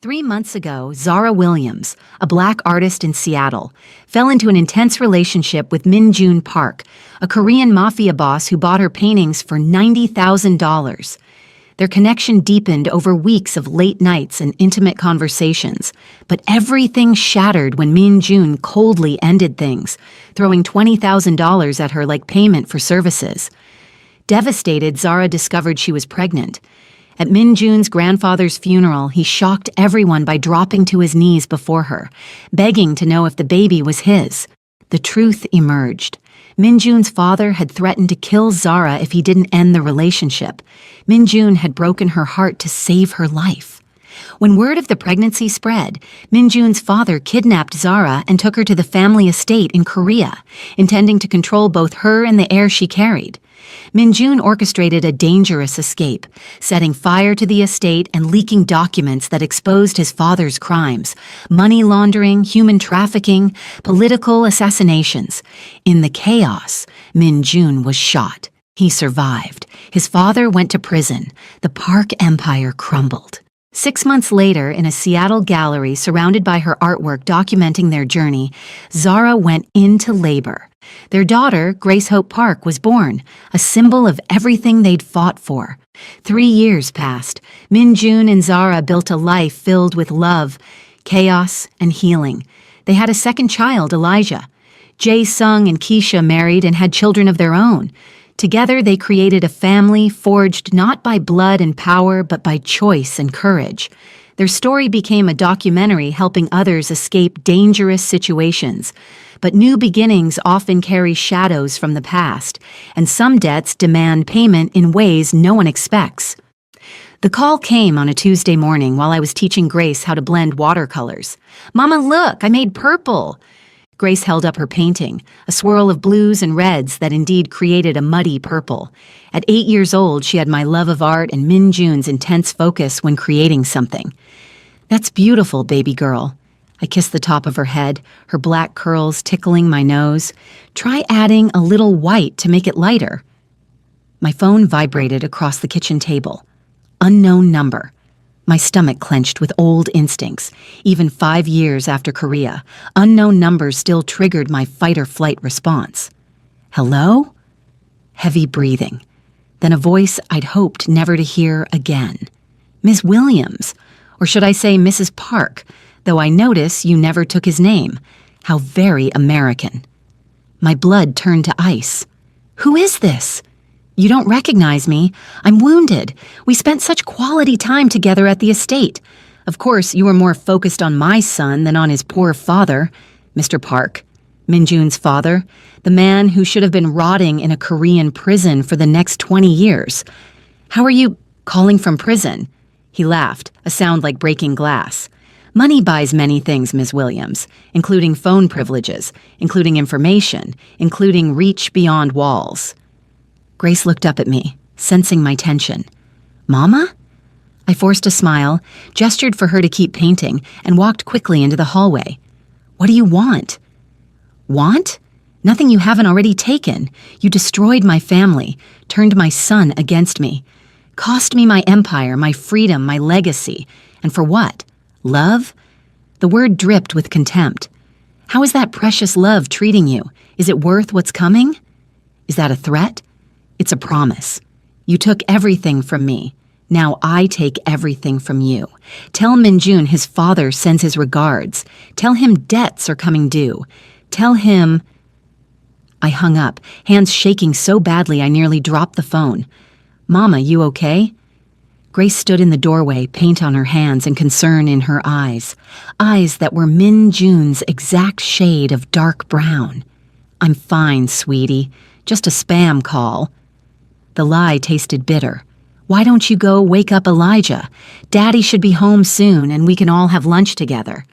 3 months ago, Zara Williams, a black artist in Seattle, fell into an intense relationship with Min Park, a Korean Mafia boss who bought her paintings for $90,000. Their connection deepened over weeks of late nights and intimate conversations, but everything shattered when Min coldly ended things, throwing $20,000 at her like payment for services. Devastated, Zara discovered she was pregnant. At Min grandfather's funeral, he shocked everyone by dropping to his knees before her, begging to know if the baby was his. The truth emerged. Min father had threatened to kill Zara if he didn't end the relationship. Min had broken her heart to save her life. When word of the pregnancy spread, Min father kidnapped Zara and took her to the family estate in Korea, intending to control both her and the heir she carried. Min orchestrated a dangerous escape, setting fire to the estate and leaking documents that exposed his father's crimes: money laundering, human trafficking, political assassinations. In the chaos, Min was shot. He survived. His father went to prison. The Park empire crumbled. 6 months later, in a Seattle gallery surrounded by her artwork documenting their journey, Zara went into labor. Their daughter, Grace Hope Park, was born, a symbol of everything they'd fought for. 3 years passed. Min and Zara built a life filled with love, chaos, and healing. They had a second child, Elijah. Jae-sung and Keisha married and had children of their own. Together, they created a family forged not by blood and power, but by choice and courage. Their story became a documentary helping others escape dangerous situations. But new beginnings often carry shadows from the past, and some debts demand payment in ways no one expects. The call came on a Tuesday morning while I was teaching Grace how to blend watercolors. "Mama, look, I made purple." Grace held up her painting, a swirl of blues and reds that indeed created a muddy purple. At 8 years old, she had my love of art and Min intense focus when creating something. "That's beautiful, baby girl." I kissed the top of her head, her black curls tickling my nose. "Try adding a little white to make it lighter." My phone vibrated across the kitchen table. Unknown number. My stomach clenched with old instincts. Even 5 years after Korea, unknown numbers still triggered my fight-or-flight response. "Hello?" Heavy breathing. Then a voice I'd hoped never to hear again. "Miss Williams, or should I say Mrs. Park, though I notice you never took his name. How very American." My blood turned to ice. "Who is this?" "You don't recognize me. I'm wounded. We spent such quality time together at the estate. Of course, you were more focused on my son than on his poor father." Mr. Park, Min father, the man who should have been rotting in a Korean prison for the next 20 years. "How are you calling from prison?" He laughed, a sound like breaking glass. "Money buys many things, Ms. Williams, including phone privileges, including information, including reach beyond walls." Grace looked up at me, sensing my tension. "Mama?" I forced a smile, gestured for her to keep painting, and walked quickly into the hallway. "What do you want?" "Want? Nothing you haven't already taken. You destroyed my family, turned my son against me, cost me my empire, my freedom, my legacy. And for what? Love?" The word dripped with contempt. "How is that precious love treating you? Is it worth what's coming?" "Is that a threat?" "It's a promise. You took everything from me. Now I take everything from you. Tell Min his father sends his regards. Tell him debts are coming due. Tell him—" I hung up, hands shaking so badly I nearly dropped the phone. "Mama, you okay?" Grace stood in the doorway, paint on her hands and concern in her eyes. Eyes that were Min exact shade of dark brown. "I'm fine, sweetie. Just a spam call." The lie tasted bitter. "Why don't you go wake up Elijah? Daddy should be home soon and we can all have lunch together."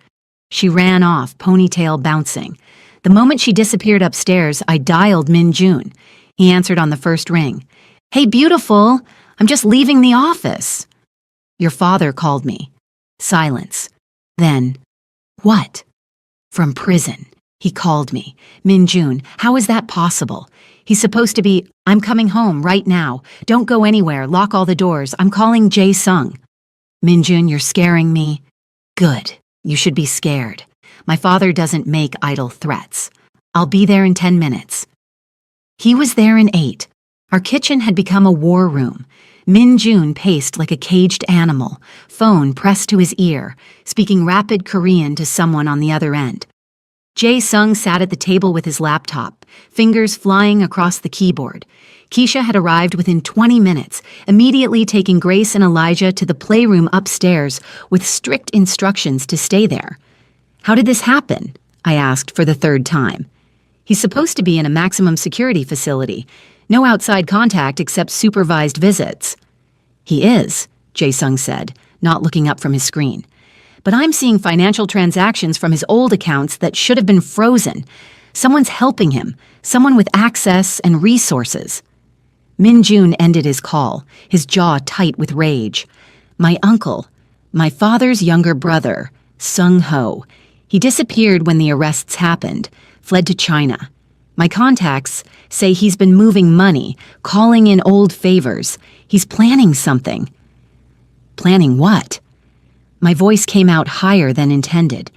She ran off, ponytail bouncing. The moment she disappeared upstairs, I dialed Min He answered on the first ring. "Hey, beautiful, I'm just leaving the office." "Your father called me." Silence. Then, "What?" "From prison. He called me. Min how is that possible? He's supposed to be, 'I'm coming home right now. Don't go anywhere. Lock all the doors. I'm calling Jae-sung.'" "Min you're scaring me." Good. You should be scared. My father doesn't make idle threats. I'll be there in 10 minutes. He was there in 8. Our kitchen had become a war room. Min Jun paced like a caged animal, phone pressed to his ear, speaking rapid Korean to someone on the other end. Jae-sung sat at the table with his laptop, fingers flying across the keyboard. Keisha had arrived within 20 minutes, immediately taking Grace and Elijah to the playroom upstairs with strict instructions to stay there. How did this happen? I asked for the 3rd time. He's supposed to be in a maximum security facility. No outside contact except supervised visits. He is, Jae-sung said, not looking up from his screen. But I'm seeing financial transactions from his old accounts that should have been frozen. Someone's helping him, someone with access and resources. Min Jun ended his call, his jaw tight with rage. My uncle, my father's younger brother, Sung Ho. He disappeared when the arrests happened, fled to China. My contacts say he's been moving money, calling in old favors. He's planning something. Planning what? My voice came out higher than intended.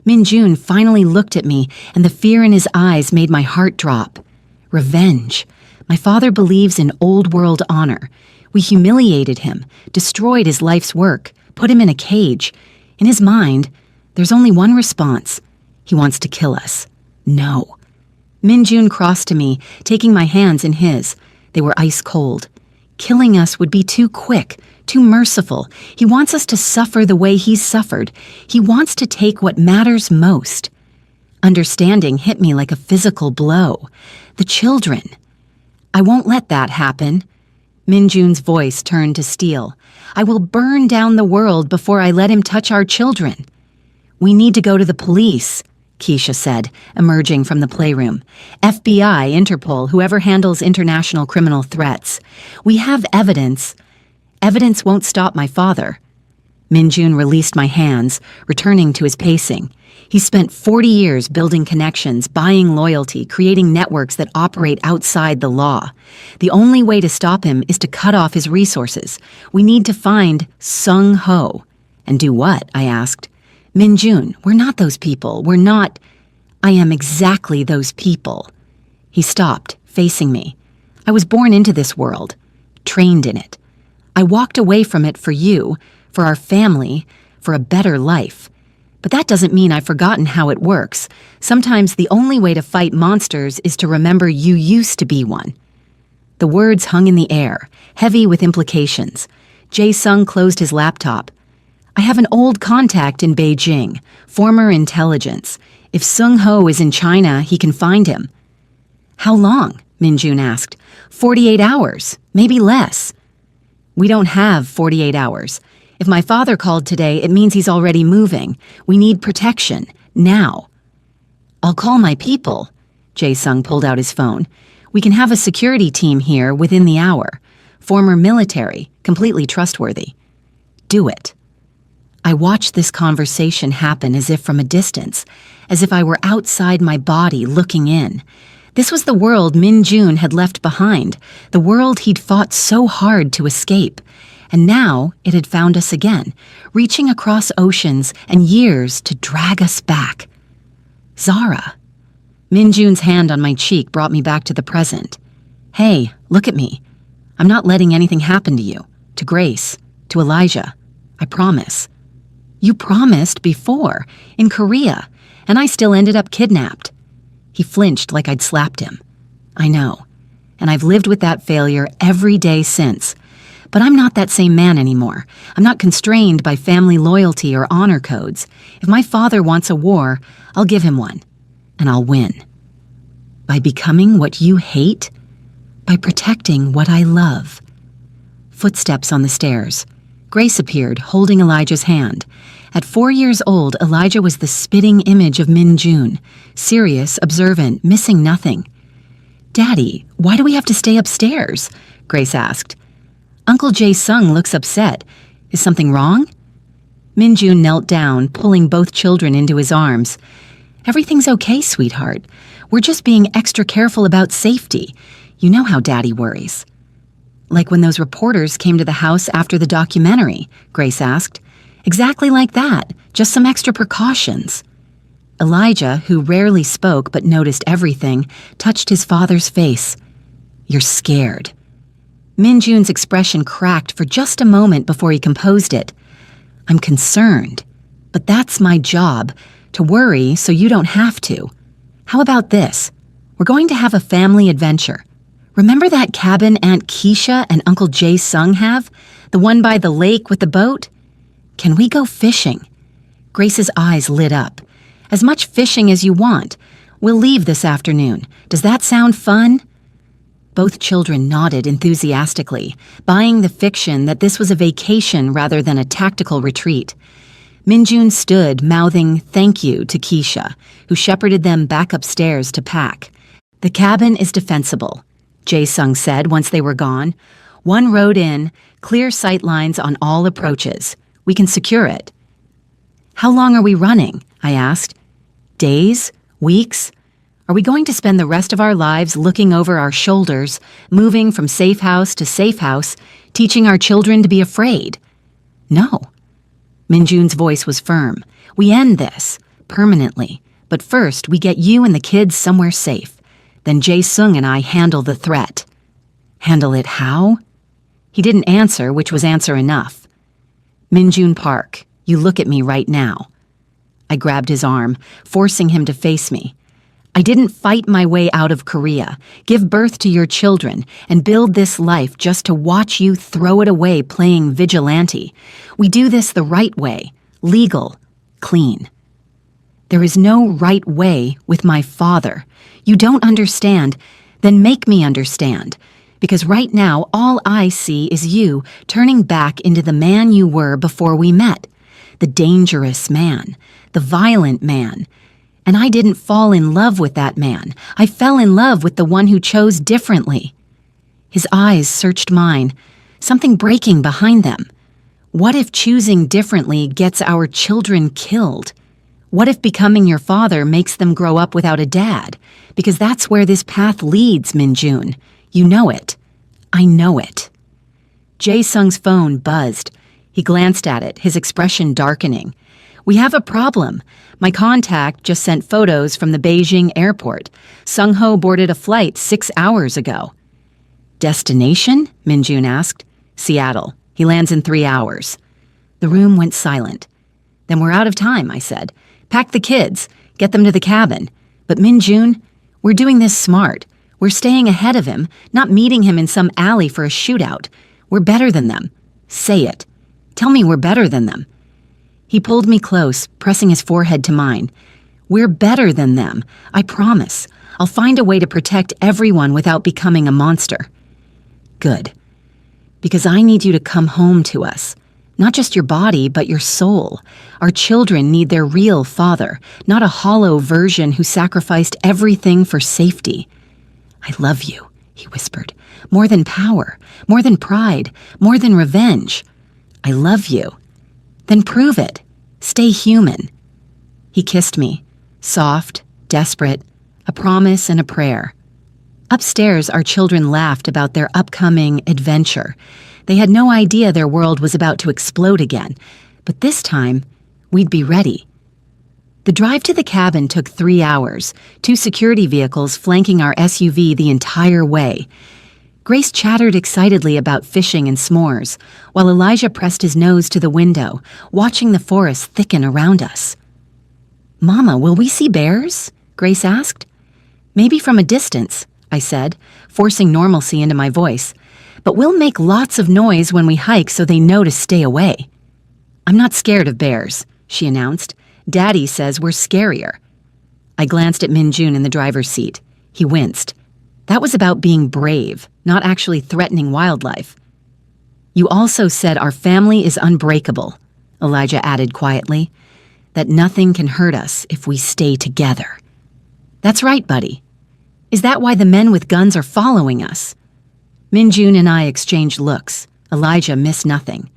Min Jun finally looked at me, and the fear in his eyes made my heart drop. Revenge. My father believes in old-world honor. We humiliated him, destroyed his life's work, put him in a cage. In his mind, there's only one response. He wants to kill us. No. Min Jun crossed to me, taking my hands in his. They were ice cold. Killing us would be too quick, too merciful. He wants us to suffer the way he's suffered. He wants to take what matters most. Understanding hit me like a physical blow. The children. I won't let that happen. Min Jun's voice turned to steel. I will burn down the world before I let him touch our children. We need to go to the police, Keisha said, emerging from the playroom. FBI, Interpol, whoever handles international criminal threats. We have evidence. Evidence won't stop my father. Min Jun released my hands, returning to his pacing. He spent 40 years building connections, buying loyalty, creating networks that operate outside the law. The only way to stop him is to cut off his resources. We need to find Sung Ho. And do what? I asked. Min Jun, we're not those people. We're not. I am exactly those people. He stopped, facing me. I was born into this world, trained in it. I walked away from it for you, for our family, for a better life. But that doesn't mean I've forgotten how it works. Sometimes the only way to fight monsters is to remember you used to be one. The words hung in the air, heavy with implications. Jae-sung closed his laptop. I have an old contact in Beijing, former intelligence. If Sung Ho is in China, he can find him. How long? Min Jun asked. 48 hours, maybe less. We don't have 48 hours. If my father called today, it means he's already moving. We need protection, now. I'll call my people. Jae-sung pulled out his phone. We can have a security team here within the hour. Former military, completely trustworthy. Do it. I watched this conversation happen as if from a distance, as if I were outside my body looking in. This was the world Min Jun had left behind, the world he'd fought so hard to escape. And now it had found us again, reaching across oceans and years to drag us back. Zara. Min Jun's hand on my cheek brought me back to the present. Hey, look at me. I'm not letting anything happen to you, to Grace, to Elijah. I promise. You promised before, in Korea, and I still ended up kidnapped. He flinched like I'd slapped him. I know, and I've lived with that failure every day since. But I'm not that same man anymore. I'm not constrained by family loyalty or honor codes. If my father wants a war, I'll give him one, and I'll win. By becoming what you hate, by protecting what I love. Footsteps on the stairs. Grace appeared, holding Elijah's hand. At 4 years old, Elijah was the spitting image of Min Jun, serious, observant, missing nothing. Daddy, why do we have to stay upstairs? Grace asked. Uncle Jae-sung looks upset. Is something wrong? Min Jun knelt down, pulling both children into his arms. Everything's okay, sweetheart. We're just being extra careful about safety. You know how Daddy worries. Like when those reporters came to the house after the documentary, Grace asked. Exactly like that, just some extra precautions. Elijah, who rarely spoke but noticed everything, touched his father's face. You're scared. Minjun's expression cracked for just a moment before he composed it. I'm concerned, but that's my job, to worry so you don't have to. How about this? We're going to have a family adventure. Remember that cabin Aunt Keisha and Uncle Jae Sung have? The one by the lake with the boat? Can we go fishing? Grace's eyes lit up. As much fishing as you want. We'll leave this afternoon. Does that sound fun? Both children nodded enthusiastically, buying the fiction that this was a vacation rather than a tactical retreat. Minjun stood, mouthing thank you to Keisha, who shepherded them back upstairs to pack. The cabin is defensible, Jae-sung said once they were gone. One road in, clear sight lines on all approaches. We can secure it. How long are we running? I asked. Days? Weeks? Are we going to spend the rest of our lives looking over our shoulders, moving from safe house to safe house, teaching our children to be afraid? No. Minjun's voice was firm. We end this, permanently. But first, we get you and the kids somewhere safe. Then Jae-sung and I handle the threat. Handle it how? He didn't answer, which was answer enough. Minjun Park, you look at me right now. I grabbed his arm, forcing him to face me. I didn't fight my way out of Korea, give birth to your children, and build this life just to watch you throw it away playing vigilante. We do this the right way, legal, clean. There is no right way with my father. You don't understand, then make me understand. Because right now, all I see is you turning back into the man you were before we met. The dangerous man, the violent man. And I didn't fall in love with that man. I fell in love with the one who chose differently. His eyes searched mine, something breaking behind them. What if choosing differently gets our children killed? What if becoming your father makes them grow up without a dad? Because that's where this path leads, Minjun. You know it. I know it. Jae-sung's phone buzzed. He glanced at it, his expression darkening. We have a problem. My contact just sent photos from the Beijing airport. Sung-ho boarded a flight 6 hours ago. Destination? Minjun asked. Seattle. He lands in 3 hours. The room went silent. Then we're out of time, I said. Pack the kids. Get them to the cabin. But Minjun, we're doing this smart. We're staying ahead of him, not meeting him in some alley for a shootout. We're better than them. Say it. Tell me we're better than them. He pulled me close, pressing his forehead to mine. We're better than them. I promise. I'll find a way to protect everyone without becoming a monster. Good. Because I need you to come home to us. Not just your body, but your soul. Our children need their real father, not a hollow version who sacrificed everything for safety. I love you, he whispered. More than power, more than pride, more than revenge. I love you. Then prove it. Stay human. He kissed me, soft, desperate, a promise and a prayer. Upstairs, our children laughed about their upcoming adventure. They had no idea their world was about to explode again, but this time, we'd be ready. The drive to the cabin took 3 hours, 2 security vehicles flanking our SUV the entire way. Grace chattered excitedly about fishing and s'mores, while Elijah pressed his nose to the window, watching the forest thicken around us. Mama, will we see bears? Grace asked. Maybe from a distance, I said, forcing normalcy into my voice. But we'll make lots of noise when we hike so they know to stay away. I'm not scared of bears, she announced. Daddy says we're scarier. I glanced at Minjun in the driver's seat. He winced. That was about being brave, not actually threatening wildlife. You also said our family is unbreakable, Elijah added quietly, that nothing can hurt us if we stay together. That's right, buddy. Is that why the men with guns are following us? Minjun and I exchanged looks. Elijah missed nothing.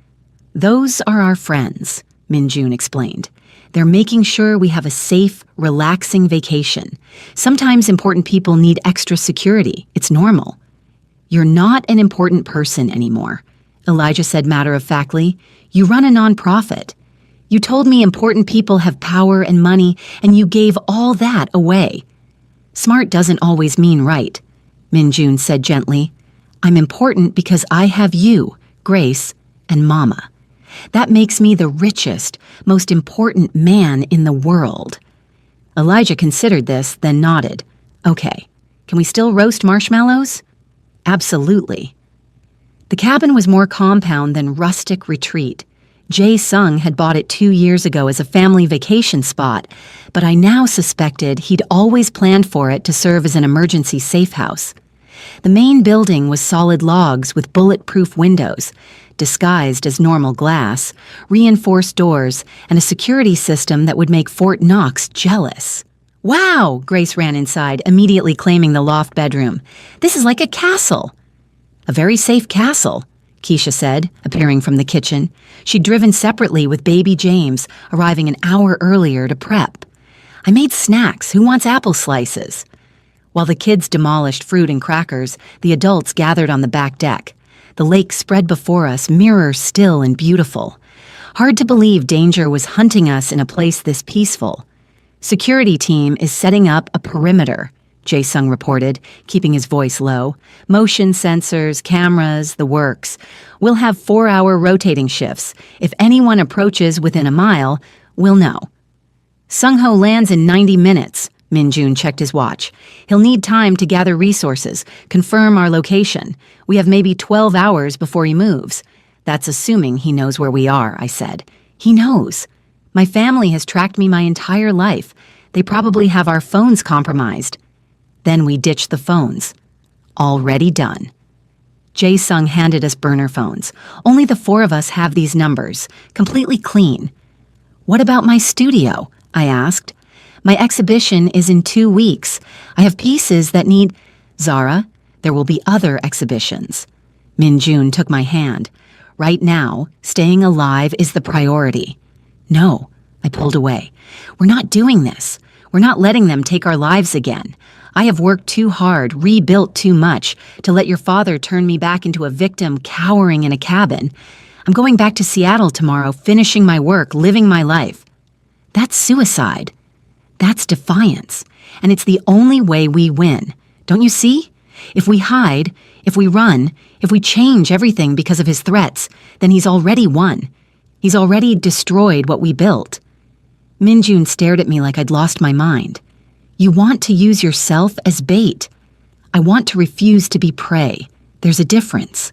Those are our friends, Minjun explained. They're making sure we have a safe, relaxing vacation. Sometimes important people need extra security. It's normal. You're not an important person anymore, Elijah said matter-of-factly. You run a nonprofit. You told me important people have power and money, and you gave all that away. Smart doesn't always mean right, Minjun said gently. I'm important because I have you, Grace, and Mama. That makes me the richest, most important man in the world. Elijah considered this, then nodded. Okay, can we still roast marshmallows? Absolutely. The cabin was more compound than rustic retreat. Jae Sung had bought it 2 years ago as a family vacation spot, but I now suspected he'd always planned for it to serve as an emergency safe house. The main building was solid logs with bulletproof windows, disguised as normal glass, reinforced doors, and a security system that would make Fort Knox jealous. Wow! Grace ran inside, immediately claiming the loft bedroom. This is like a castle. A very safe castle, Keisha said, appearing from the kitchen. She'd driven separately with baby James, arriving an hour earlier to prep. I made snacks. Who wants apple slices? While the kids demolished fruit and crackers, the adults gathered on the back deck. The lake spread before us, mirror still and beautiful. Hard to believe danger was hunting us in a place this peaceful. Security team is setting up a perimeter, Jae Sung reported, keeping his voice low. Motion sensors, cameras, the works. We'll have 4-hour rotating shifts. If anyone approaches within a mile, we'll know. Sung-ho lands in 90 minutes. Minjun checked his watch. He'll need time to gather resources, confirm our location. We have maybe 12 hours before he moves. That's assuming he knows where we are, I said. He knows. My family has tracked me my entire life. They probably have our phones compromised. Then we ditched the phones. Already done. Jae Sung handed us burner phones. Only the 4 of us have these numbers, completely clean. What about my studio? I asked. My exhibition is in 2 weeks. I have pieces that need... Zara, there will be other exhibitions. Minjun took my hand. Right now, staying alive is the priority. No, I pulled away. We're not doing this. We're not letting them take our lives again. I have worked too hard, rebuilt too much, to let your father turn me back into a victim cowering in a cabin. I'm going back to Seattle tomorrow, finishing my work, living my life. That's suicide. That's defiance. And it's the only way we win. Don't you see? If we hide, if we run, if we change everything because of his threats, then he's already won. He's already destroyed what we built. Minjun stared at me like I'd lost my mind. You want to use yourself as bait. I want to refuse to be prey. There's a difference.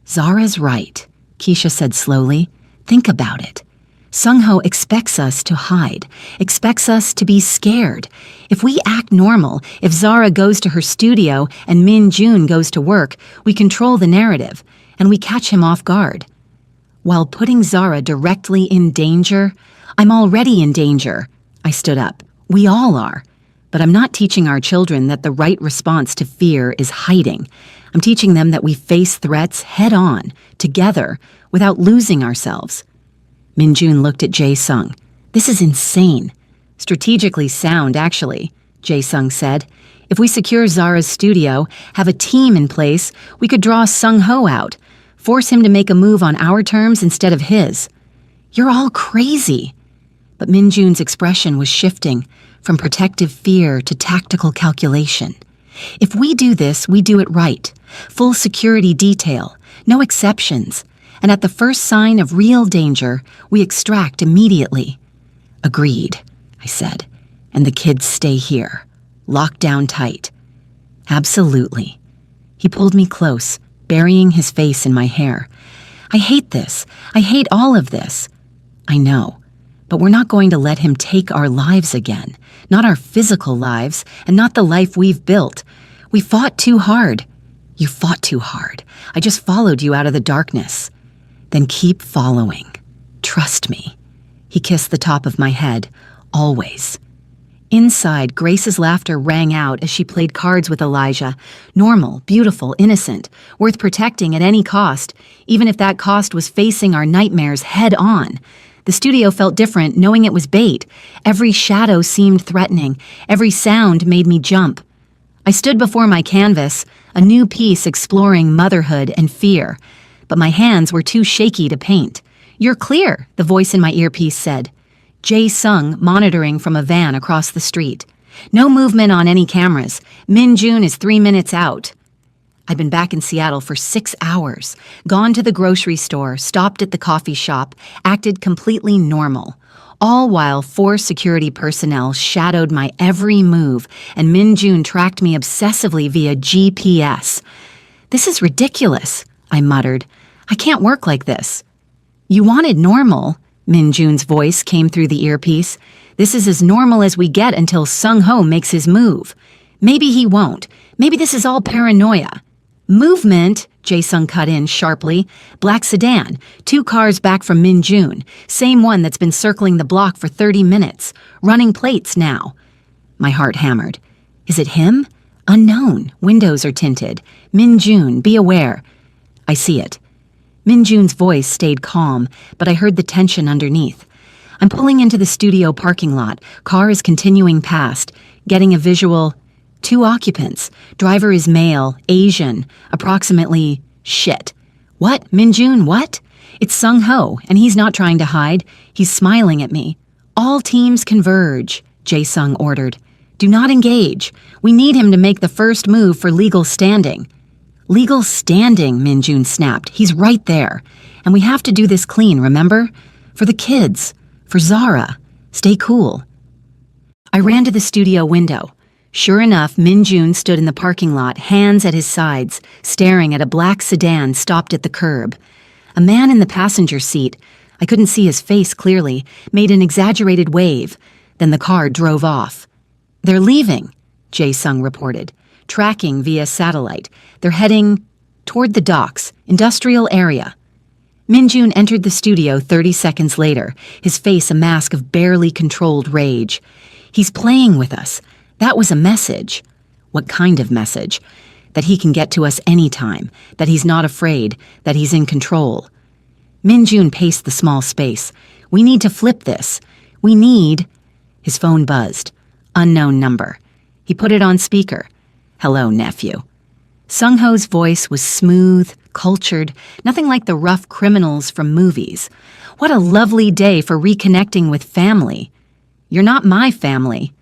Zara's right, Keisha said slowly. Think about it. Sung-ho expects us to hide, expects us to be scared. If we act normal, if Zara goes to her studio and Min-jun goes to work, we control the narrative, and we catch him off guard. While putting Zara directly in danger, I'm already in danger. I stood up. We all are. But I'm not teaching our children that the right response to fear is hiding. I'm teaching them that we face threats head-on, together, without losing ourselves. Minjun looked at Jae Sung. This is insane. Strategically sound, actually, Jae Sung said. If we secure Zara's studio, have a team in place, we could draw Sung-ho out, force him to make a move on our terms instead of his. You're all crazy. But Minjun's expression was shifting from protective fear to tactical calculation. If we do this, we do it right. Full security detail, no exceptions. And at the first sign of real danger, we extract immediately. Agreed, I said. And the kids stay here, locked down tight. Absolutely. He pulled me close, burying his face in my hair. I hate this. I hate all of this. I know. But we're not going to let him take our lives again. Not our physical lives, and not the life we've built. We fought too hard. You fought too hard. I just followed you out of the darkness. Then keep following. Trust me. He kissed the top of my head. Always. Inside, Grace's laughter rang out as she played cards with Elijah. Normal, beautiful, innocent, worth protecting at any cost, even if that cost was facing our nightmares head on. The studio felt different, knowing it was bait. Every shadow seemed threatening. Every sound made me jump. I stood before my canvas, a new piece exploring motherhood and fear. But my hands were too shaky to paint. "You're clear," the voice in my earpiece said. Jae Sung monitoring from a van across the street. "No movement on any cameras. Min Jun is 3 minutes out." I'd been back in Seattle for 6 hours, gone to the grocery store, stopped at the coffee shop, acted completely normal. All while 4 security personnel shadowed my every move and Min Jun tracked me obsessively via GPS. "This is ridiculous," I muttered. "I can't work like this." "You wanted normal," Min Jun's voice came through the earpiece. "This is as normal as we get until Sung-ho makes his move. Maybe he won't. Maybe this is all paranoia." "Movement," Jae-sung cut in sharply. "Black sedan, 2 cars back from Min Jun, same one that's been circling the block for 30 minutes, running plates now." My heart hammered. "Is it him?" "Unknown. Windows are tinted. Min Jun, be aware." "I see it." Min Jun's voice stayed calm, but I heard the tension underneath. I'm pulling into the studio parking lot. Car is continuing past, getting a visual. 2 occupants. Driver is male, Asian, approximately. Shit. "What? Min Jun, what?" "It's Sung-ho, and he's not trying to hide. He's smiling at me." "All teams converge," Jae-sung ordered. "Do not engage. We need him to make the first move for legal standing." "Legal standing," Min Jun snapped. "He's right there. And we have to do this clean, remember? For the kids. For Zara. Stay cool." I ran to the studio window. Sure enough, Min Jun stood in the parking lot, hands at his sides, staring at a black sedan stopped at the curb. A man in the passenger seat, I couldn't see his face clearly, made an exaggerated wave. Then the car drove off. "They're leaving," Jae-sung reported. "Tracking via satellite. They're heading toward the docks, industrial area." Min Jun entered the studio 30 seconds later, his face a mask of barely controlled rage. "He's playing with us. That was a message." "What kind of message?" "That he can get to us anytime, that he's not afraid, that he's in control." Min Jun paced the small space. "We need to flip this. We need—" His phone buzzed. Unknown number. He put it on speaker. "Hello, nephew." Sung-ho's voice was smooth, cultured, nothing like the rough criminals from movies. "What a lovely day for reconnecting with family." "You're not my family."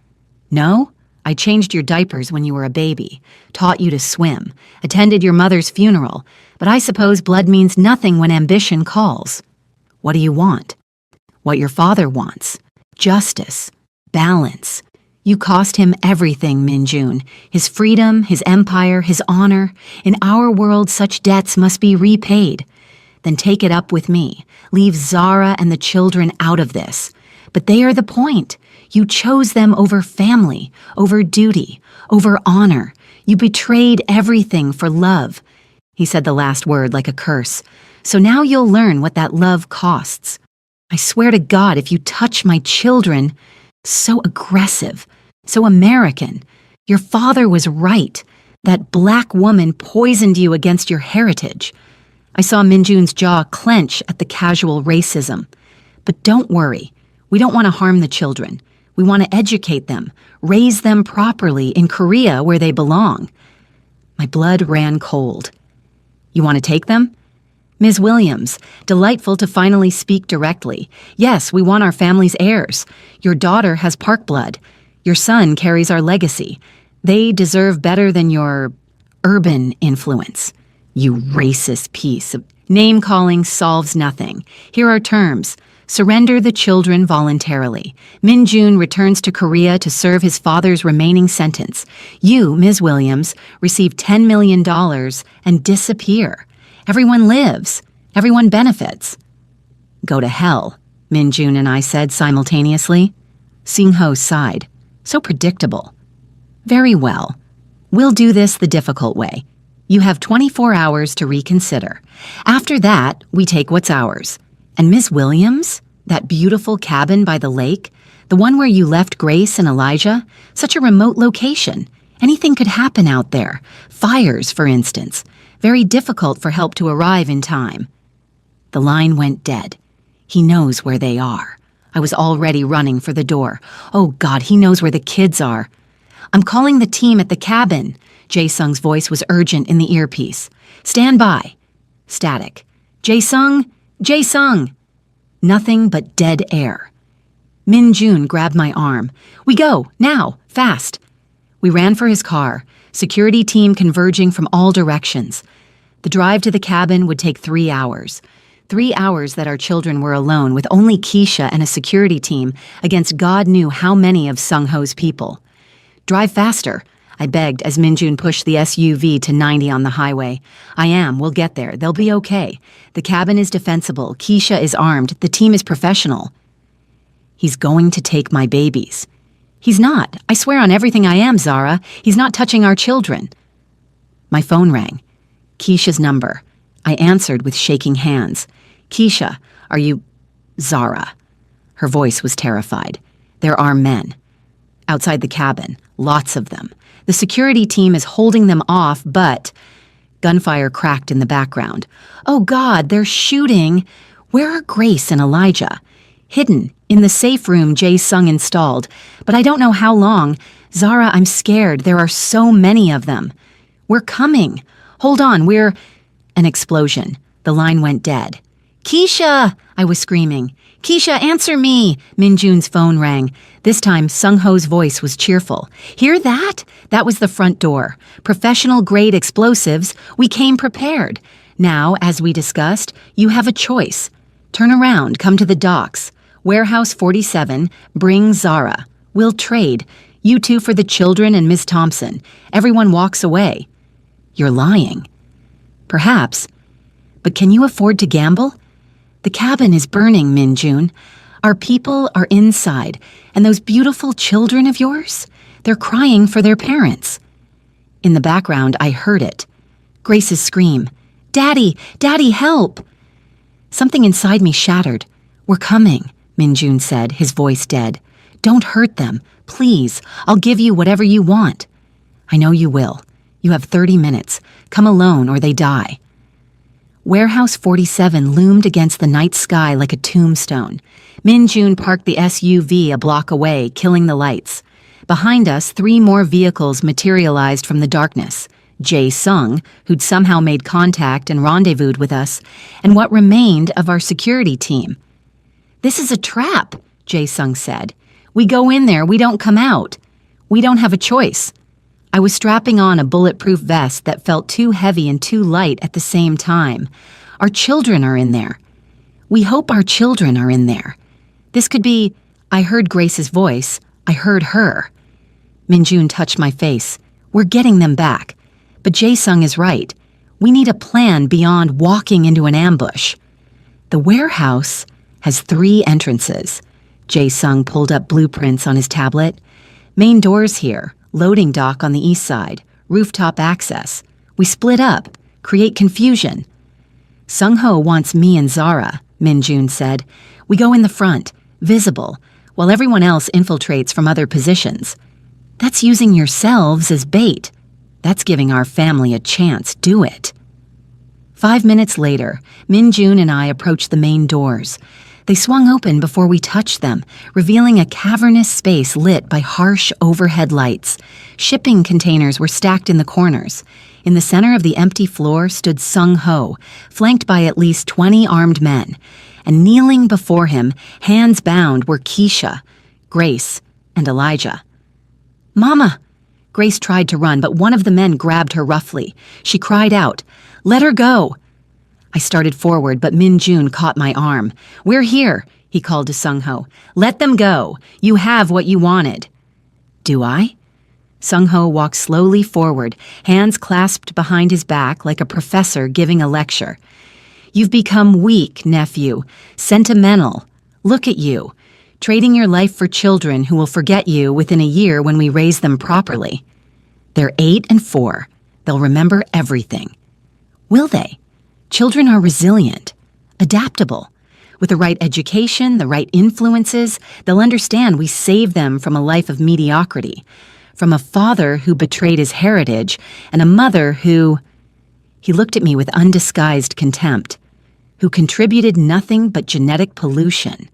"No? I changed your diapers when you were a baby, taught you to swim, attended your mother's funeral, but I suppose blood means nothing when ambition calls." "What do you want?" "What your father wants. Justice. Balance. You cost him everything, Min Jun. His freedom, his empire, his honor. In our world, such debts must be repaid. Then take it up with me. Leave Zara and the children out of this. But they are the point. You chose them over family, over duty, over honor. You betrayed everything for love." He said the last word like a curse. "So now you'll learn what that love costs. I swear to God, if you touch my children—" So aggressive, so American. "Your father was right. That black woman poisoned you against your heritage." I saw Min Jun's jaw clench at the casual racism. "But don't worry. We don't want to harm the children. We want to educate them, raise them properly in Korea where they belong." My blood ran cold. "You want to take them?" "Ms. Williams, delightful to finally speak directly. Yes, we want our family's heirs. Your daughter has Park blood. Your son carries our legacy. They deserve better than your urban influence." "You racist piece of—" "Name-calling solves nothing. Here are terms. Surrender the children voluntarily. Min Jun returns to Korea to serve his father's remaining sentence. You, Ms. Williams, receive $10 million and disappear. Everyone lives. Everyone benefits." "Go to hell," Min Jun and I said simultaneously. Sung-ho sighed. So predictable. "Very well. We'll do this the difficult way. You have 24 hours to reconsider. After that, we take what's ours. And Ms. Williams, that beautiful cabin by the lake, the one where you left Grace and Elijah, such a remote location. Anything could happen out there. Fires, for instance. Very difficult for help to arrive in time." The line went dead. He knows where they are. I was already running for the door. Oh God, he knows where the kids are. "I'm calling the team at the cabin." Jae-sung's voice was urgent in the earpiece. "Stand by." Static. "Jae-sung? Jae-sung!" Nothing but dead air. Min Jun grabbed my arm. "We go, now, fast." We ran for his car, security team converging from all directions. The drive to the cabin would take 3 hours. 3 hours that our children were alone with only Keisha and a security team against God knew how many of Sung-ho's people. "Drive faster," I begged as Min-jun pushed the SUV to 90 on the highway. "I am. We'll get there. They'll be okay. The cabin is defensible. Keisha is armed. The team is professional." "He's going to take my babies." "He's not. I swear on everything I am, Zara. He's not touching our children." My phone rang. Keisha's number. I answered with shaking hands. "Keisha, are you—" "Zara." Her voice was terrified. "There are men. Outside the cabin. Lots of them. The security team is holding them off, but—" Gunfire cracked in the background. "Oh God, they're shooting! Where are Grace and Elijah?" "Hidden, in the safe room Jae-sung installed. But I don't know how long. Zara, I'm scared. There are so many of them." "We're coming. Hold on, we're—" An explosion. The line went dead. "Keisha!" I was screaming. "Keisha, answer me!" Min-jun's phone rang. This time, Sung-ho's voice was cheerful. "Hear that? That was the front door. Professional-grade explosives. We came prepared. Now, as we discussed, you have a choice. Turn around, come to the docks. Warehouse 47, bring Zara. We'll trade. You two for the children and Miss Thompson. Everyone walks away." "You're lying." "Perhaps. But can you afford to gamble? The cabin is burning, Min-jun. Our people are inside, and those beautiful children of yours, they're crying for their parents." In the background, I heard it. Grace's scream. "Daddy! Daddy, help!" Something inside me shattered. "We're coming," Min-jun said, his voice dead. "Don't hurt them. Please, I'll give you whatever you want." "I know you will. You have 30 minutes. Come alone or they die." Warehouse 47 loomed against the night sky like a tombstone. Min-jun parked the SUV a block away, killing the lights. Behind us, 3 more vehicles materialized from the darkness. Jae-sung, who'd somehow made contact and rendezvoused with us, and what remained of our security team. "This is a trap," Jae-sung said. "We go in there, we don't come out. We don't have a choice." I was strapping on a bulletproof vest that felt too heavy and too light at the same time. "Our children are in there. We hope our children are in there. This could be—" I heard Grace's voice. I heard her. Min-jun touched my face. "We're getting them back. But Jae-sung is right. We need a plan beyond walking into an ambush." "The warehouse has 3 entrances." Jae-sung pulled up blueprints on his tablet. "Main doors here. Loading dock on the east side, rooftop access. We split up, create confusion." "Sung-ho wants me and Zara," Min-jun said. "We go in the front, visible, while everyone else infiltrates from other positions." "That's using yourselves as bait. That's giving our family a chance. Do it." 5 minutes later, Min-jun and I approached the main doors. They swung open before we touched them, revealing a cavernous space lit by harsh overhead lights. Shipping containers were stacked in the corners. In the center of the empty floor stood Sung-ho, flanked by at least 20 armed men. And kneeling before him, hands bound, were Keisha, Grace, and Elijah. "Mama!" Grace tried to run, but one of the men grabbed her roughly. She cried out, "Let her go!" I started forward, but Min-jun caught my arm. "We're here," he called to Sung-ho. "Let them go. You have what you wanted." "Do I?" Sung-ho walked slowly forward, hands clasped behind his back like a professor giving a lecture. "You've become weak, nephew. Sentimental. Look at you. Trading your life for children who will forget you within a year when we raise them properly. They're 8 and 4. They'll remember everything." "Will they?" Children are resilient, adaptable. With the right education, the right influences, they'll understand we saved them from a life of mediocrity, from a father who betrayed his heritage, and a mother who— He looked at me with undisguised contempt, who contributed nothing but genetic pollution.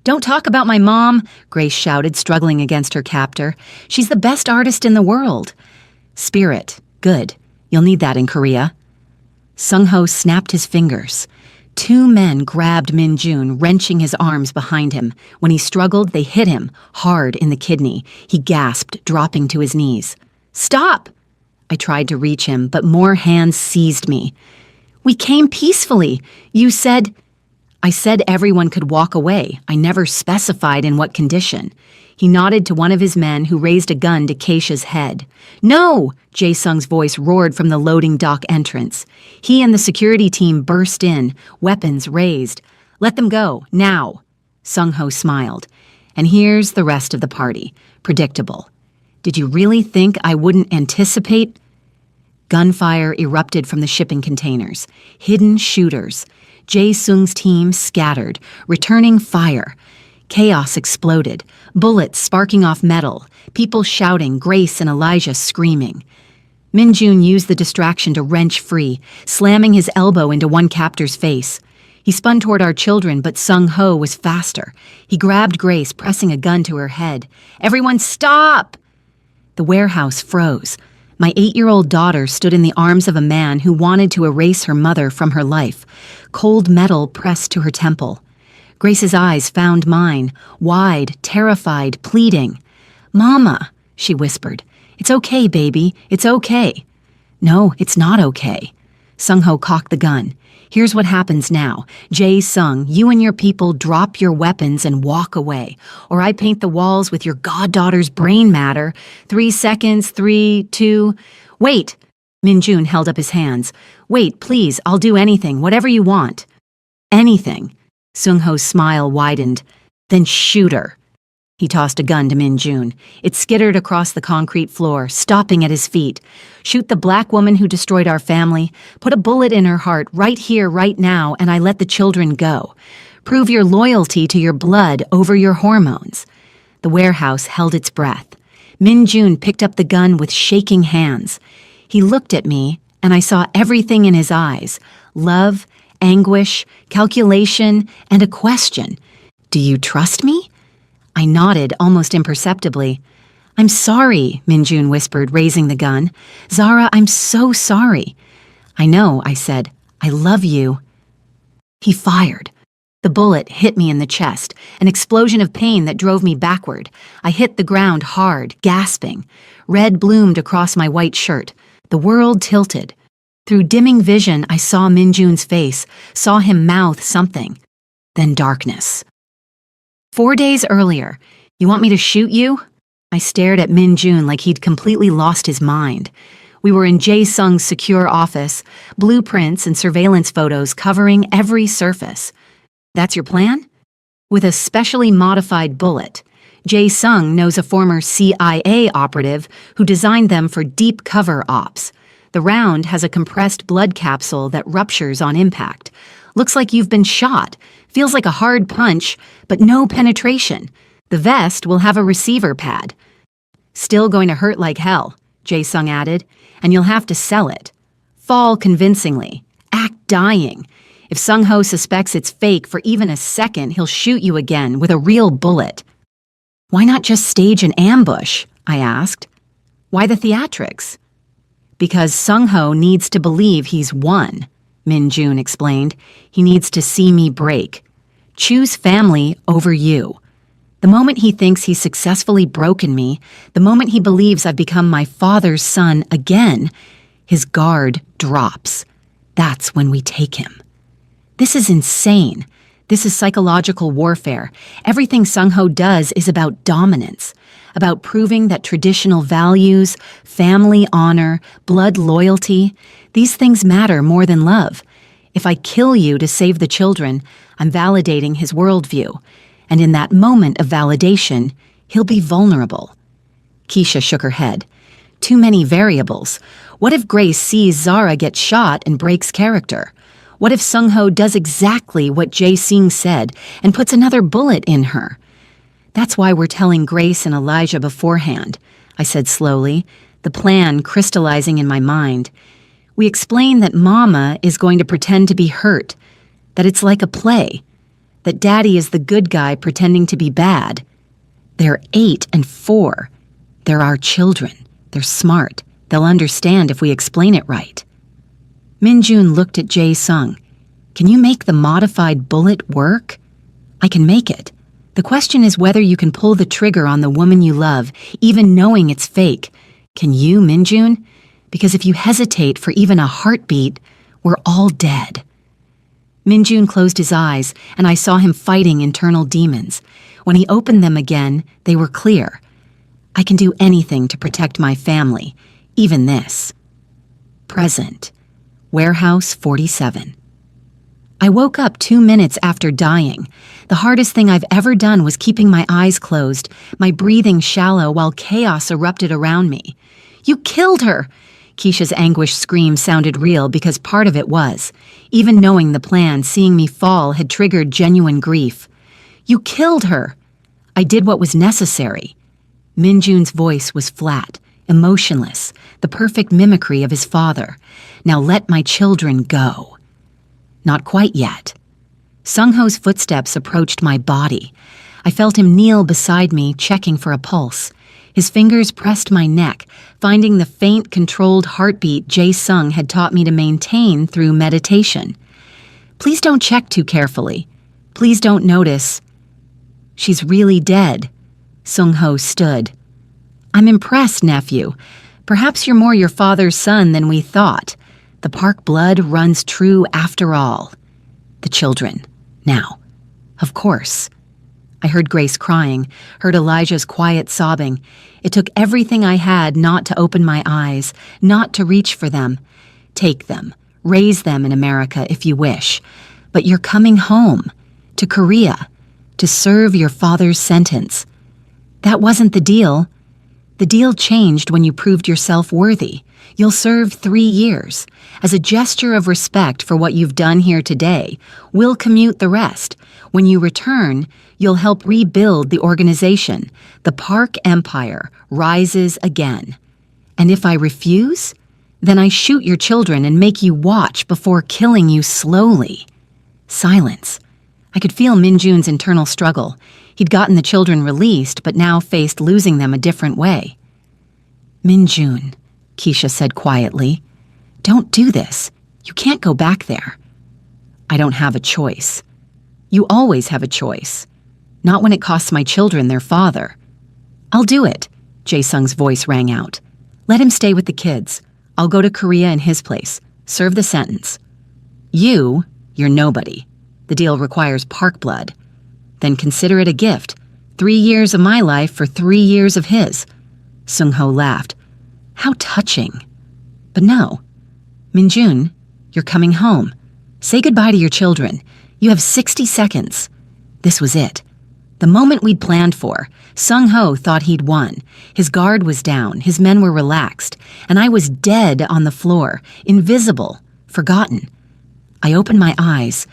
"Don't talk about my mom," Grace shouted, struggling against her captor. "She's the best artist in the world." "Spirit. Good. You'll need that in Korea." Sung-ho snapped his fingers. Two men grabbed Min Jun, wrenching his arms behind him. When he struggled, they hit him hard in the kidney. He gasped, dropping to his knees. "Stop!" I tried to reach him, but more hands seized me. "We came peacefully. You said—" I said everyone could walk away. I never specified in what condition. He nodded to one of his men who raised a gun to Keisha's head. "No!" Jae-sung's voice roared from the loading dock entrance. He and the security team burst in, weapons raised. "Let them go, now!" Sung-ho smiled. "And here's the rest of the party. Predictable. Did you really think I wouldn't anticipate?" Gunfire erupted from the shipping containers. Hidden shooters. Jae-sung's team scattered, returning fire. Chaos exploded, bullets sparking off metal, people shouting, Grace and Elijah screaming. Min Jun used the distraction to wrench free, slamming his elbow into one captor's face. He spun toward our children, but Sung-ho was faster. He grabbed Grace, pressing a gun to her head. "Everyone stop!" The warehouse froze. My 8-year-old daughter stood in the arms of a man who wanted to erase her mother from her life, cold metal pressed to her temple. Grace's eyes found mine, wide, terrified, pleading. "Mama," she whispered. "It's okay, baby. It's okay." "No, it's not okay." Sung-ho cocked the gun. "Here's what happens now. Jae-sung, you and your people drop your weapons and walk away, or I paint the walls with your goddaughter's brain matter. 3 seconds, 3, 2... Wait!" Min Jun held up his hands. "Wait, please, I'll do anything, whatever you want." "Anything." Sung-ho's smile widened. "Then shoot her." He tossed a gun to Min Jun. It skittered across the concrete floor, stopping at his feet. "Shoot the black woman who destroyed our family. Put a bullet in her heart right here, right now, and I let the children go. Prove your loyalty to your blood over your hormones." The warehouse held its breath. Min Jun picked up the gun with shaking hands. He looked at me, and I saw everything in his eyes. Love, anguish, calculation, and a question. "Do you trust me?" I nodded almost imperceptibly. "I'm sorry," Min Jun whispered, raising the gun. "Zara, I'm so sorry." "I know," I said. "I love you." He fired. The bullet hit me in the chest, an explosion of pain that drove me backward. I hit the ground hard, gasping. Red bloomed across my white shirt. The world tilted. Through dimming vision, I saw Min Jun's face, saw him mouth something. Then darkness. 4 days earlier. "You want me to shoot you?" I stared at Min Jun like he'd completely lost his mind. We were in Jae-sung's secure office, blueprints and surveillance photos covering every surface. "That's your plan?" "With a specially modified bullet. Jae-sung knows a former CIA operative who designed them for deep cover ops. The round has a compressed blood capsule that ruptures on impact. Looks like you've been shot. Feels like a hard punch, but no penetration. The vest will have a receiver pad." "Still going to hurt like hell," Jae-sung added, "and you'll have to sell it. Fall convincingly. Act dying. If Sung-ho suspects it's fake for even a second, he'll shoot you again with a real bullet." "Why not just stage an ambush?" I asked. "Why the theatrics?" "Because Sung-ho needs to believe he's won," Min Jun explained. "He needs to see me break. Choose family over you. The moment he thinks he's successfully broken me, the moment he believes I've become my father's son again, his guard drops. That's when we take him. This is insane. This is psychological warfare. Everything Sung-ho does is about dominance, about proving that traditional values, family honor, blood loyalty, these things matter more than love. If I kill you to save the children, I'm validating his worldview. And in that moment of validation, he'll be vulnerable. Keisha shook her head. Too many variables. What if Grace sees Zara get shot and breaks character? What if Sung-ho does exactly what Jae-sung said and puts another bullet in her? That's why we're telling Grace and Elijah beforehand, I said slowly, the plan crystallizing in my mind. We explain that Mama is going to pretend to be hurt, that it's like a play, that Daddy is the good guy pretending to be bad. They're 8 and 4. They're our children. They're smart. They'll understand if we explain it right. Min Jun looked at Jae-sung. Can you make the modified bullet work? I can make it. The question is whether you can pull the trigger on the woman you love, even knowing it's fake. Can you, Minjun? Because if you hesitate for even a heartbeat, we're all dead. Minjun closed his eyes, and I saw him fighting internal demons. When he opened them again, they were clear. I can do anything to protect my family, even this. Present. Warehouse 47. I woke up 2 minutes after dying. The hardest thing I've ever done was keeping my eyes closed, my breathing shallow while chaos erupted around me. You killed her! Keisha's anguished scream sounded real because part of it was. Even knowing the plan, seeing me fall had triggered genuine grief. You killed her! I did what was necessary. Minjun's voice was flat, emotionless, the perfect mimicry of his father. Now let my children go. Not quite yet. Sung-ho's footsteps approached my body. I felt him kneel beside me, checking for a pulse. His fingers pressed my neck, finding the faint, controlled heartbeat Jae-sung had taught me to maintain through meditation. Please don't check too carefully. Please don't notice. She's really dead. Sung-ho stood. I'm impressed, nephew. Perhaps you're more your father's son than we thought. The Park blood runs true after all. The children. Now. Of course. I heard Grace crying, heard Elijah's quiet sobbing. It took everything I had not to open my eyes, not to reach for them. Take them. Raise them in America if you wish. But you're coming home. To Korea. To serve your father's sentence. That wasn't the deal. The deal changed when you proved yourself worthy. You'll serve 3 years. As a gesture of respect for what you've done here today, we'll commute the rest. When you return, you'll help rebuild the organization. The Park Empire rises again. And if I refuse, then I shoot your children and make you watch before killing you slowly. Silence. I could feel Minjun's internal struggle. He'd gotten the children released, but now faced losing them a different way. Minjun, Keisha said quietly, don't do this. You can't go back there. I don't have a choice. You always have a choice. Not when it costs my children their father. I'll do it, Jae-sung's voice rang out. Let him stay with the kids. I'll go to Korea in his place. Serve the sentence. You're nobody. The deal requires Park blood. Then consider it a gift. 3 years of my life for 3 years of his. Sung-ho laughed. How touching. But no. Minjun, you're coming home. Say goodbye to your children. You have 60 seconds. This was it. The moment we'd planned for. Sung-ho thought he'd won. His guard was down, his men were relaxed, and I was dead on the floor, invisible, forgotten. I opened my eyes.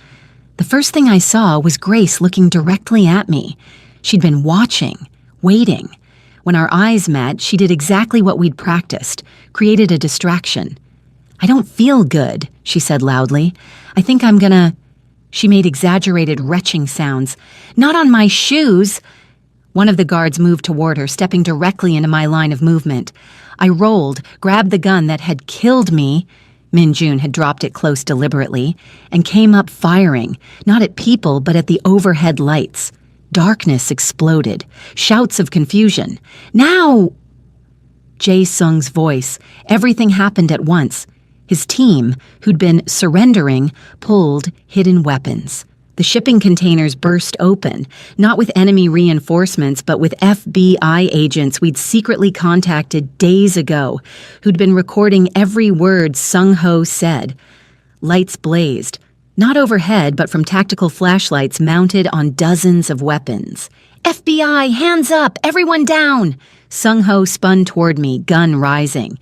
The first thing I saw was Grace looking directly at me. She'd been watching, waiting. When our eyes met, she did exactly what we'd practiced, created a distraction. I don't feel good, she said loudly. I think I'm gonna... She made exaggerated retching sounds. Not on my shoes! One of the guards moved toward her, stepping directly into my line of movement. I rolled, grabbed the gun that had killed me. Minjun had dropped it close deliberately, and came up firing, not at people but at the overhead lights. Darkness exploded. Shouts of confusion. Now! Jae-sung's voice. Everything happened at once. His team, who'd been surrendering, pulled hidden weapons. The shipping containers burst open, not with enemy reinforcements, but with FBI agents we'd secretly contacted days ago, who'd been recording every word Sung-ho said. Lights blazed, not overhead, but from tactical flashlights mounted on dozens of weapons. FBI, hands up, everyone down! Sung-ho spun toward me, gun rising.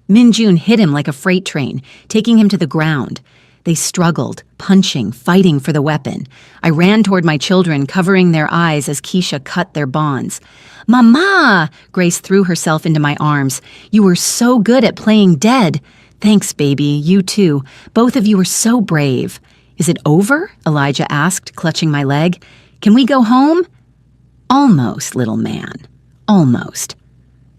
Minjun hit him like a freight train, taking him to the ground. They struggled, punching, fighting for the weapon. I ran toward my children, covering their eyes as Keisha cut their bonds. Mama! Grace threw herself into my arms. You were so good at playing dead. Thanks, baby. You too. Both of you were so brave. Is it over? Elijah asked, clutching my leg. Can we go home? Almost, little man. Almost.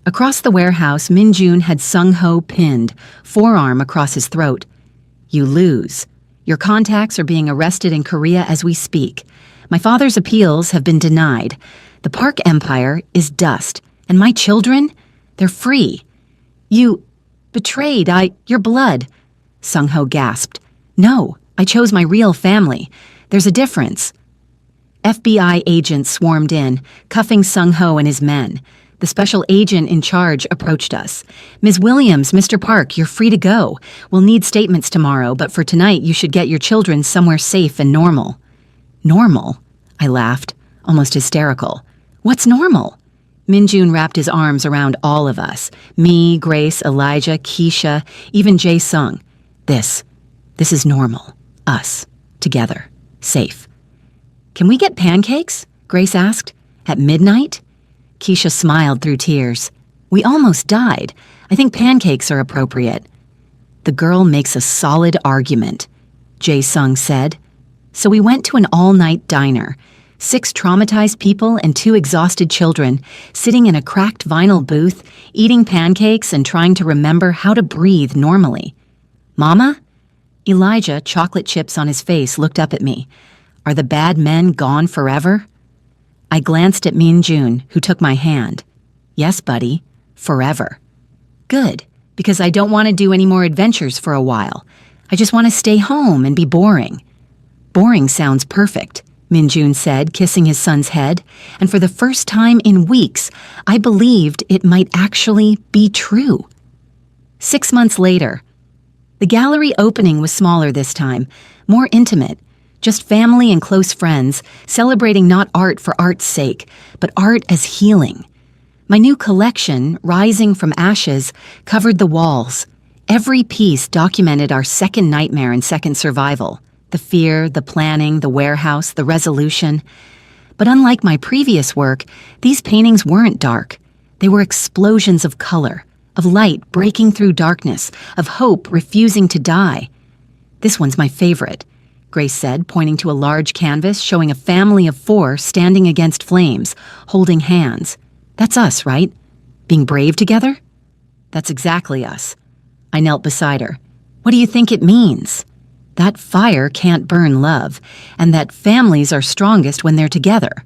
Across the warehouse, Minjun had Sung-ho pinned, forearm across his throat. You lose. Your contacts are being arrested in Korea as we speak. My father's appeals have been denied. The Park Empire is dust, and my children, they're free. You betrayed your blood, Sung-ho gasped. No, I chose my real family. There's a difference. FBI agents swarmed in, cuffing Sung-ho and his men. The special agent in charge approached us. Ms. Williams, Mr. Park, you're free to go. We'll need statements tomorrow, but for tonight you should get your children somewhere safe and normal. Normal? I laughed, almost hysterical. What's normal? Min-jun wrapped his arms around all of us. Me, Grace, Elijah, Keisha, even Jae-sung. This is normal. Us. Together. Safe. Can we get pancakes? Grace asked. At midnight? Keisha smiled through tears. We almost died. I think pancakes are appropriate. The girl makes a solid argument, Jae-sung said. So we went to an all-night diner. 6 traumatized people and 2 exhausted children, sitting in a cracked vinyl booth, eating pancakes and trying to remember how to breathe normally. Mama? Elijah, chocolate chips on his face, looked up at me. Are the bad men gone forever? I glanced at Min-jun, who took my hand. Yes, buddy, forever. Good, because I don't want to do any more adventures for a while. I just want to stay home and be boring. Boring sounds perfect, Min-jun said, kissing his son's head, and for the first time in weeks, I believed it might actually be true. 6 months later, the gallery opening was smaller this time, more intimate, just family and close friends, celebrating not art for art's sake, but art as healing. My new collection, Rising from Ashes, covered the walls. Every piece documented our second nightmare and second survival. The fear, the planning, the warehouse, the resolution. But unlike my previous work, these paintings weren't dark. They were explosions of color, of light breaking through darkness, of hope refusing to die. This one's my favorite, Grace said, pointing to a large canvas showing a family of 4 standing against flames, holding hands. That's us, right? Being brave together? That's exactly us. I knelt beside her. What do you think it means? That fire can't burn love, and that families are strongest when they're together.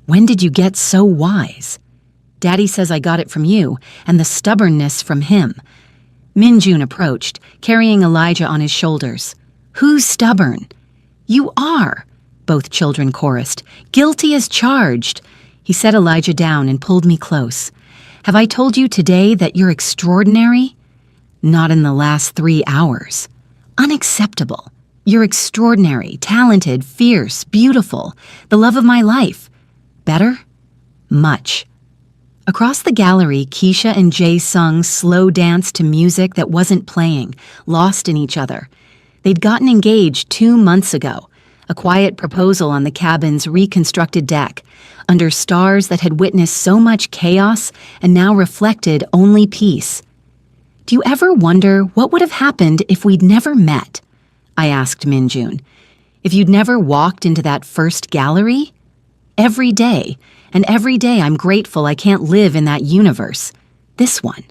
When did you get so wise? Daddy says I got it from you, and the stubbornness from him. Min-jun approached, carrying Elijah on his shoulders. Who's stubborn? You are, both children chorused. Guilty as charged. He set Elijah down and pulled me close. Have I told you today that you're extraordinary? Not in the last 3 hours. Unacceptable. You're extraordinary, talented, fierce, beautiful, the love of my life. Better? Much. Across the gallery, Keisha and Jae-sung slow danced to music that wasn't playing, lost in each other. They'd gotten engaged 2 months ago, a quiet proposal on the cabin's reconstructed deck, under stars that had witnessed so much chaos and now reflected only peace. Do you ever wonder what would have happened if we'd never met? I asked Min-jun. If you'd never walked into that first gallery? Every day, and every day I'm grateful I can't live in that universe. This one,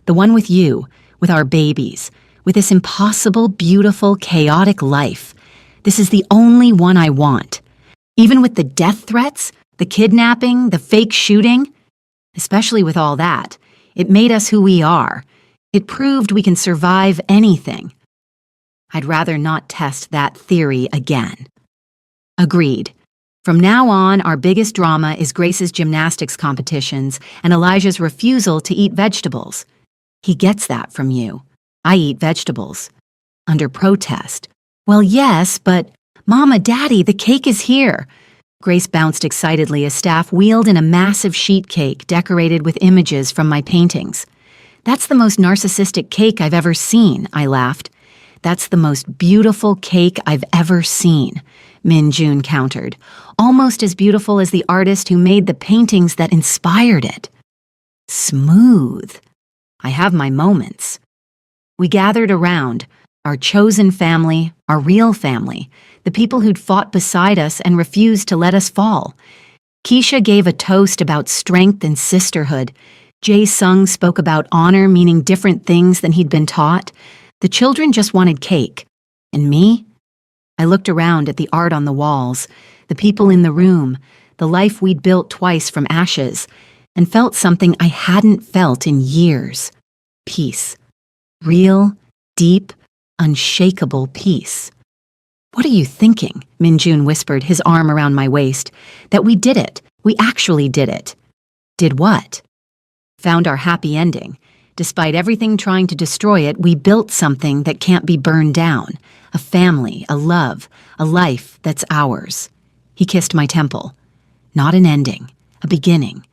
the one with you, with our babies, with this impossible, beautiful, chaotic life. This is the only one I want. Even with the death threats, the kidnapping, the fake shooting, especially with all that, it made us who we are. It proved we can survive anything. I'd rather not test that theory again. Agreed. From now on, our biggest drama is Grace's gymnastics competitions and Elijah's refusal to eat vegetables. He gets that from you. I eat vegetables. Under protest. Well, yes, but Mama, Daddy, the cake is here. Grace bounced excitedly as staff wheeled in a massive sheet cake decorated with images from my paintings. That's the most narcissistic cake I've ever seen, I laughed. That's the most beautiful cake I've ever seen, Min-jun countered. Almost as beautiful as the artist who made the paintings that inspired it. Smooth. I have my moments. We gathered around, our chosen family, our real family, the people who'd fought beside us and refused to let us fall. Keisha gave a toast about strength and sisterhood. Jae-sung spoke about honor meaning different things than he'd been taught. The children just wanted cake. And me? I looked around at the art on the walls, the people in the room, the life we'd built twice from ashes, and felt something I hadn't felt in years. Peace. Real, deep, unshakable peace. "What are you thinking?" Minjun whispered, his arm around my waist. "That we did it. We actually did it." "Did what?" "Found our happy ending. Despite everything trying to destroy it, we built something that can't be burned down. A family, a love, a life that's ours." He kissed my temple. "Not an ending, a beginning.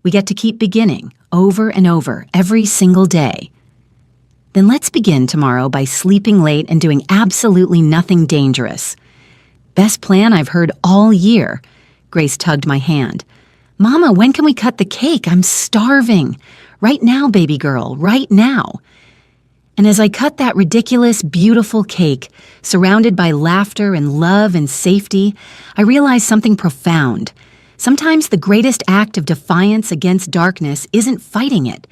We get to keep beginning, over and over, every single day." "Then let's begin tomorrow by sleeping late and doing absolutely nothing dangerous." "Best plan I've heard all year." Grace tugged my hand. "Mama, when can we cut the cake? I'm starving. Right now, baby girl, right now." And as I cut that ridiculous, beautiful cake, surrounded by laughter and love and safety, I realized something profound. Sometimes the greatest act of defiance against darkness isn't fighting it.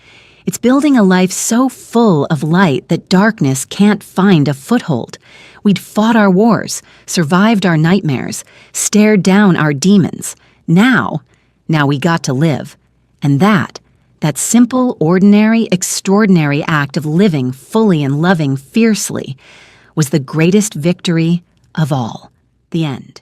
It's building a life so full of light that darkness can't find a foothold. We'd fought our wars, survived our nightmares, stared down our demons. Now we got to live. And that simple, ordinary, extraordinary act of living fully and loving fiercely was the greatest victory of all. The end.